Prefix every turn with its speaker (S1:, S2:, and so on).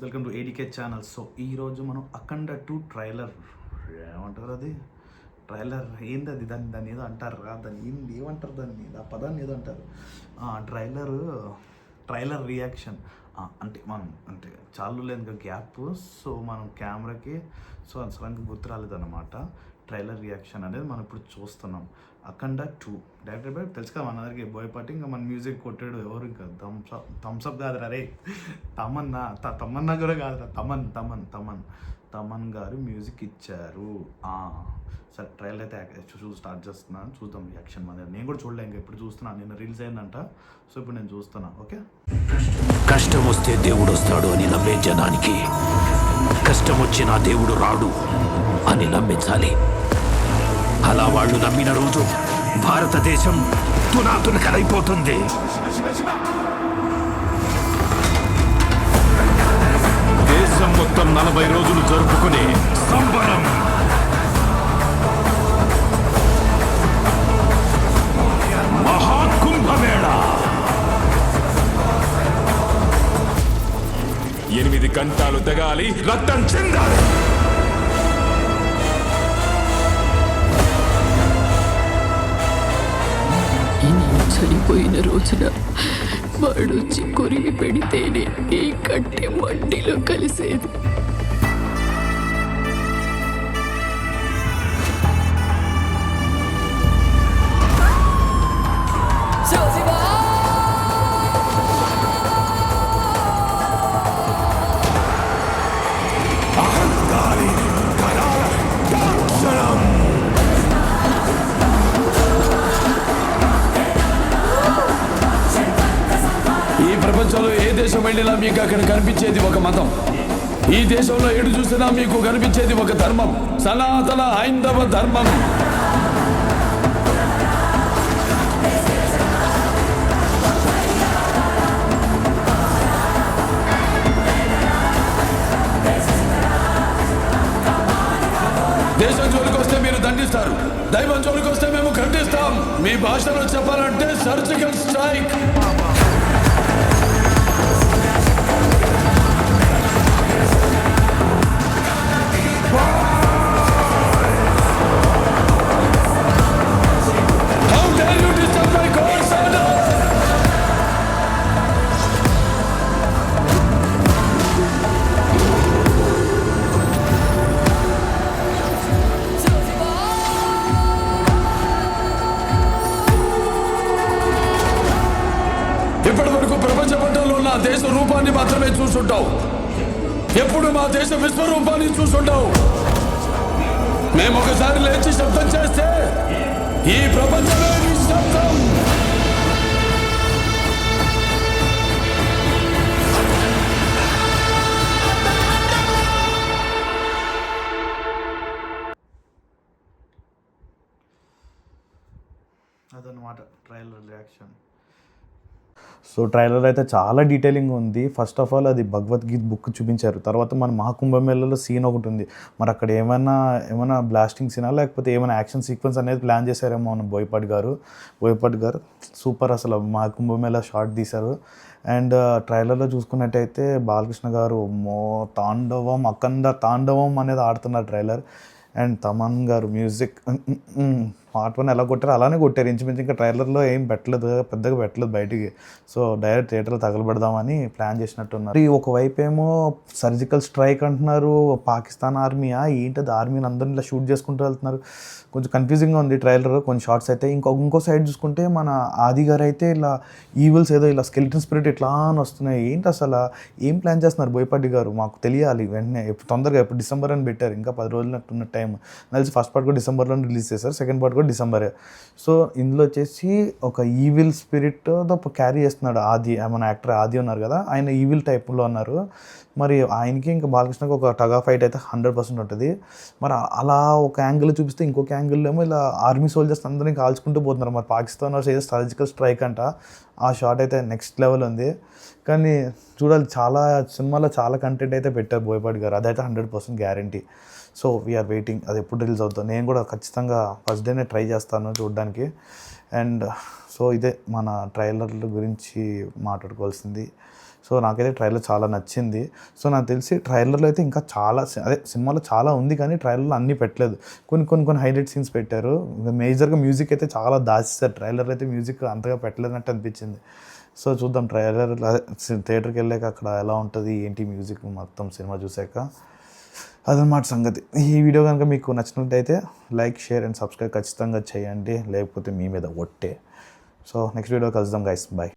S1: Welcome to ADK channel. So ఈరోజు మనం అఖండ 2 trailer ఏమంటారు, అది ట్రైలర్ ఏంది, అది దాన్ని ఏదో అంటారు రా, దాన్ని ఏమంటారు, దాన్ని ఆ పదాన్ని ఏదో అంటారు. ట్రైలర్ రియాక్షన్ అంటే చాలు లేదు గ్యాప్. సో మనం కెమెరాకి సడన్గా గుర్తు రాలేదన్నమాట. ట్రైలర్ రియాక్షన్ అనేది మనం ఇప్పుడు చూస్తున్నాం. అఖండ 2 డైరెక్టర్ బై తెలుసు కదా మనందరికి బోయపాటి. ఇంకా మన మ్యూజిక్ కొట్టాడు ఎవరు, ఇంకా థమ్స్అప్ కాదురా రే, తమన్నా కూడా కాదురా, తమన్ గారు మ్యూజిక్ ఇచ్చారు. సరే ట్రైలర్ అయితే స్టార్ట్ చేస్తున్నాను, చూద్దాం రియాక్షన్. నేను కూడా చూడలే, ఇంకా ఇప్పుడు చూస్తున్నాను. నిన్న రిలీజ్ అయిందంట, సో ఇప్పుడు నేను చూస్తున్నా. ఓకే,
S2: కష్టం వస్తే దేవుడు వస్తాడు అని నమ్మే జనానికి కష్టం వచ్చినా దేవుడు రాడు అని నమ్మించాలి. అలా వాళ్ళు నమ్మిన రోజు భారతదేశం తునాతునకలైపోతుంది. దేశం మొత్తం 40 రోజులు జరుపుకునే సంబరం. మహాకుంభమేళ 8 గంటలు తెగాలి, రక్తం చెందాలి.
S3: చనిపోయిన రోజున వాడొచ్చి కొరివి పెడితేనే ఈ కట్టె మట్టిలో కలిసేది.
S4: ప్రపంచంలో ఏ దేశం వెళ్ళినా మీకు అక్కడ కనిపించేది ఒక మతం. ఈ దేశంలో ఎటు చూసినా మీకు కనిపించేది ఒక ధర్మం, సనాతన హైందవ ధర్మం. దేశం జోలికి వస్తే మీరు దండిస్తారు, దైవం జోలికి వస్తే మేము ఖండిస్తాం. మీ భాషలో చెప్పాలంటే సర్జికల్ స్ట్రైక్. ఇప్పటి వరకు ప్రపంచ పటంలో ఉన్న దేశ రూపాన్ని మాత్రమే చూసుంటావు, ఎప్పుడు మా దేశ విశ్వరూపాన్ని చూసుంటావు. మేము ఒకసారి లేచి శబ్దం చేస్తే ఈ ప్రపంచమే నిశ్శబ్దం.
S1: అదన్నమాట ట్రైలర్ రియాక్షన్. సో ట్రైలర్ అయితే చాలా డీటెయిలింగ్ ఉంది. ఫస్ట్ ఆఫ్ ఆల్ అది భగవద్గీత బుక్ చూపించారు. తర్వాత మన మహాకుంభమేళలో సీన్ ఒకటి ఉంది. మరి అక్కడ ఏమైనా బ్లాస్టింగ్ సీనా లేకపోతే ఏమైనా యాక్షన్ సీక్వెన్స్ అనేది ప్లాన్ చేశారేమో మన బోయపాటి గారు సూపర్. అసలు మహాకుంభమేళ షార్ట్ తీశారు. అండ్ ట్రైలర్లో చూసుకున్నట్టయితే బాలకృష్ణ గారు అఖండ తాండవం అనేది ఆడుతున్నారు ట్రైలర్. అండ్ తమన్ గారు మ్యూజిక్ పార్ట్ 1 ఎలా కొట్టారో అలానే కొట్టారు ఇంచుమించు. ఇంకా ట్రైలర్లో ఏం పెద్దగా పెట్టలేదు బయటికి. సో డైరెక్ట్ థియేటర్లో తగలబెడదామని ప్లాన్ చేసినట్టున్నారు. ఒకవైపు ఏమో సర్జికల్ స్ట్రైక్ అంటున్నారు, పాకిస్తాన్ ఆర్మీయా ఏంటది, ఆర్మీని అందరిని ఇలా షూట్ చేసుకుంటూ వెళ్తున్నారు. కొంచెం కన్ఫ్యూజింగ్గా ఉంది ట్రైలర్, కొన్ని షార్ట్స్ అయితే. ఇంకో సైడ్ చూసుకుంటే మన ఆది గారు అయితే ఇలా ఈవిల్స్ ఏదో ఇలా స్కెలిటన్ స్పిరిట్ ఇట్లా అని వస్తున్నాయి. ఏంటి అసలు ఏం ప్లాన్ చేస్తున్నారు బోయపాటి గారు, మాకు తెలియాలి వెంటనే. తొందరగా ఎప్పుడు డిసెంబర్ అని పెట్టారు, ఇంకా 10 రోజులు ఉన్న టైం. కలిసి ఫస్ట్ పార్ట్ కూడా డిసెంబర్లో రిలీజ్ చేశారు, సెకండ్ పార్ట్ కూడా డిసెంబరే. సో ఇందులో వచ్చేసి ఒక ఈవిల్ స్పిరిట్ క్యారీ చేస్తున్నాడు ఆది, మన యాక్టర్ ఆది ఉన్నారు కదా, ఆయన ఈవిల్ టైప్లో ఉన్నారు. మరి ఆయనకి ఇంకా బాలకృష్ణకి ఒక టగా ఫైట్ అయితే 100% ఉంటుంది. మరి అలా ఒక యాంగిల్ చూపిస్తే ఇంకొక యాంగిల్లో ఏమో ఇలా ఆర్మీ సోల్జర్స్ అందరినీ కాల్చుకుంటూ పోతున్నారు. మరి పాకిస్తాన్ ఏదో సర్జికల్ స్ట్రైక్ అంట. ఆ షాట్ అయితే నెక్స్ట్ లెవెల్ ఉంది. కానీ చూడాలి, సినిమాలో చాలా కంటెంట్ అయితే పెట్టారు బోయపాటి గారు, అదైతే 100% గ్యారంటీ. సో వీఆర్ వెయిటింగ్ అది ఎప్పుడు రిలీజ్ అవుతుంది. నేను కూడా ఖచ్చితంగా ఫస్ట్ డేనే ట్రై చేస్తాను చూడడానికి. అండ్ సో ఇదే మన ట్రైలర్ల గురించి మాట్లాడుకోవాల్సింది. సో నాకైతే ట్రైలర్ చాలా నచ్చింది. సో నాకు తెలిసి ట్రైలర్లో అయితే ఇంకా చాలా అదే సినిమాలో చాలా ఉంది, కానీ ట్రైలర్లో అన్నీ పెట్టలేదు. కొన్ని హైలైట్ సీన్స్ పెట్టారు. మేజర్గా మ్యూజిక్ అయితే చాలా దాచేస్తారు. ట్రైలర్ అయితే మ్యూజిక్ అంతగా పెట్టలేనట్టు అనిపించింది. సో చూద్దాం ట్రైలర్ థియేటర్కి వెళ్ళాక అక్కడ ఎలా ఉంటుంది ఏంటి మ్యూజిక్ మొత్తం సినిమా చూసాక. అదనమాట సంగతి. ఈ వీడియో కనుక మీకు నచ్చినట్టయితే లైక్, షేర్ అండ్ సబ్స్క్రైబ్ ఖచ్చితంగా చేయండి, లేకపోతే మీ మీద ఒట్టే. సో నెక్స్ట్ వీడియో కలుద్దాం గైస్, బాయ్.